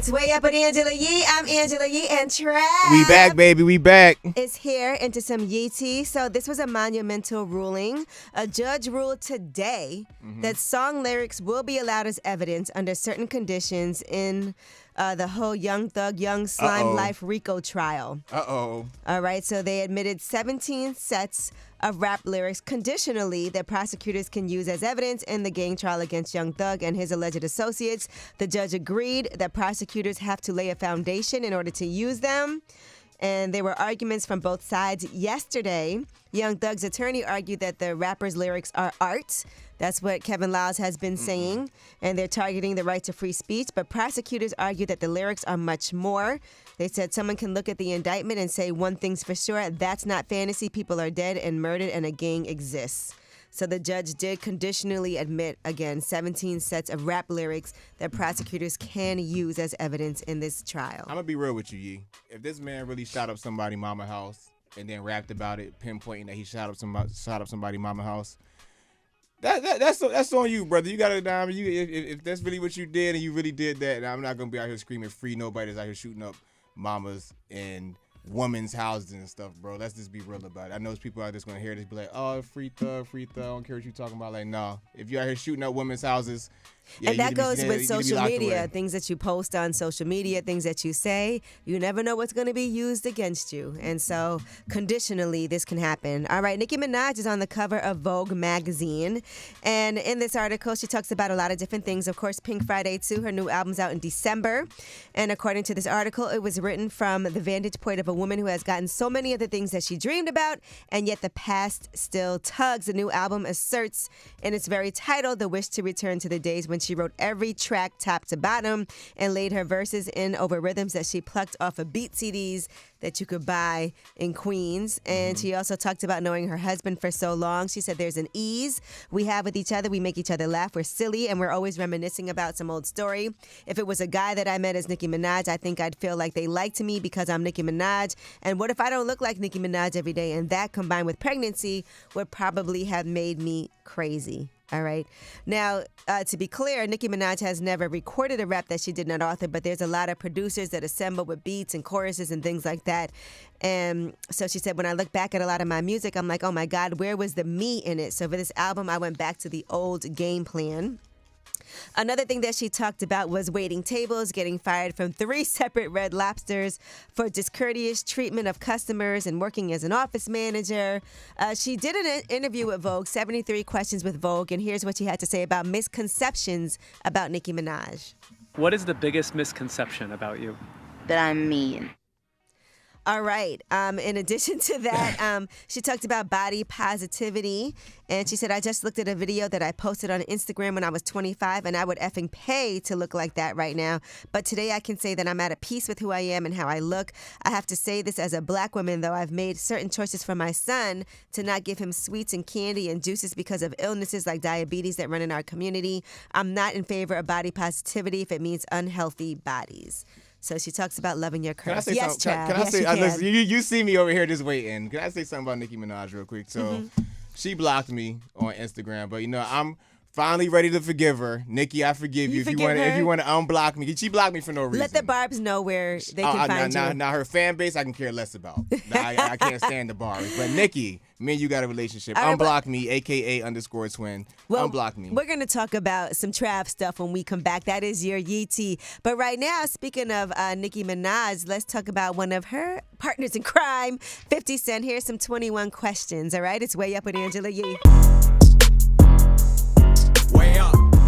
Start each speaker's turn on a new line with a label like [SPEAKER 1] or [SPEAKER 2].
[SPEAKER 1] It's Way Up with Angela Yee. I'm Angela Yee, and Trav.
[SPEAKER 2] We back, baby. We back.
[SPEAKER 1] Is here into some Yee tea. So this was a monumental ruling. A judge ruled today that song lyrics will be allowed as evidence under certain conditions in the whole Young Thug, Young Slime Life RICO trial.
[SPEAKER 2] Uh-oh.
[SPEAKER 1] All right, so they admitted 17 sets of rap lyrics conditionally that prosecutors can use as evidence in the gang trial against Young Thug and his alleged associates. The judge agreed that prosecutors have to lay a foundation in order to use them. And there were arguments from both sides yesterday. Young Thug's attorney argued that the rapper's lyrics are art. That's what Kevin Liles has been saying. And they're targeting the right to free speech. But prosecutors argue that the lyrics are much more. They said someone can look at the indictment and say one thing's for sure. That's not fantasy. People are dead and murdered and a gang exists. So the judge did conditionally admit, again, 17 sets of rap lyrics that prosecutors can use as evidence in this trial.
[SPEAKER 2] I'm going to be real with you, Yee. If this man really shot up somebody's mama house and then rapped about it, pinpointing that he shot up somebody's mama house, that's on you, brother. You got to, if that's really what you did and you really did that, I'm not going to be out here screaming free nobody that's out here shooting up mamas and women's houses and stuff, bro. Let's just be real about it. I know people out there going to hear this, be like, oh, free thug, I don't care what you talking about. Like, no. If you're out here shooting up women's houses, yeah,
[SPEAKER 1] and that goes with social media, things that you post on social media, things that you say. You never know what's going to be used against you. And so, conditionally, this can happen. All right, Nicki Minaj is on the cover of Vogue magazine. And in this article, she talks about a lot of different things. Of course, Pink Friday 2, her new album's out in December. And according to this article, it was written from the vantage point of a woman who has gotten so many of the things that she dreamed about, and yet the past still tugs. The new album asserts in its very title the wish to return to the days when she wrote every track top to bottom and laid her verses in over rhythms that she plucked off of beat CDs that you could buy in Queens. And she also talked about knowing her husband for so long. She said there's an ease we have with each other. We make each other laugh. We're silly, and we're always reminiscing about some old story. If it was a guy that I met as Nicki Minaj, I think I'd feel like they liked me because I'm Nicki Minaj. And what if I don't look like Nicki Minaj every day? And that, combined with pregnancy, would probably have made me crazy. All right. Now, to be clear, Nicki Minaj has never recorded a rap that she did not author, but there's a lot of producers that assemble with beats and choruses and things like that. And so she said, when I look back at a lot of my music, I'm like, oh my God, where was the me in it? So for this album, I went back to the old game plan. Another thing that she talked about was waiting tables, getting fired from 3 separate Red Lobsters for discourteous treatment of customers, and working as an office manager. She did an interview with Vogue, 73 questions with Vogue, and here's what she had to say about misconceptions about Nicki Minaj.
[SPEAKER 3] What is the biggest misconception about you?
[SPEAKER 4] That I'm mean.
[SPEAKER 1] All right. In addition to that, she talked about body positivity. And she said, I just looked at a video that I posted on Instagram when I was 25, and I would effing pay to look like that right now. But today I can say that I'm at peace with who I am and how I look. I have to say this as a black woman, though. I've made certain choices for my son to not give him sweets and candy and juices because of illnesses like diabetes that run in our community. I'm not in favor of body positivity if it means unhealthy bodies. So she talks about loving your curves. Yes, Trav.
[SPEAKER 2] Can I
[SPEAKER 1] yes,
[SPEAKER 2] say, listen, you see me over here just waiting. Can I say something about Nicki Minaj real quick? So she blocked me on Instagram, but I'm finally ready to forgive her. Nicki, I forgive you. If you want to unblock me. She blocked me for no reason.
[SPEAKER 1] Let the Barbs know where they can find you.
[SPEAKER 2] Now her fan base, I can care less about. I can't stand the Barbs. But Nicki, me and you got a relationship. Unblock me, AKA_twin.
[SPEAKER 1] Well,
[SPEAKER 2] unblock me.
[SPEAKER 1] We're going to talk about some Trav stuff when we come back. That is your Yee tea. But right now, speaking of Nicki Minaj, let's talk about one of her partners in crime, 50 Cent. Here's some 21 questions, all right? It's Way Up with Angela Yee.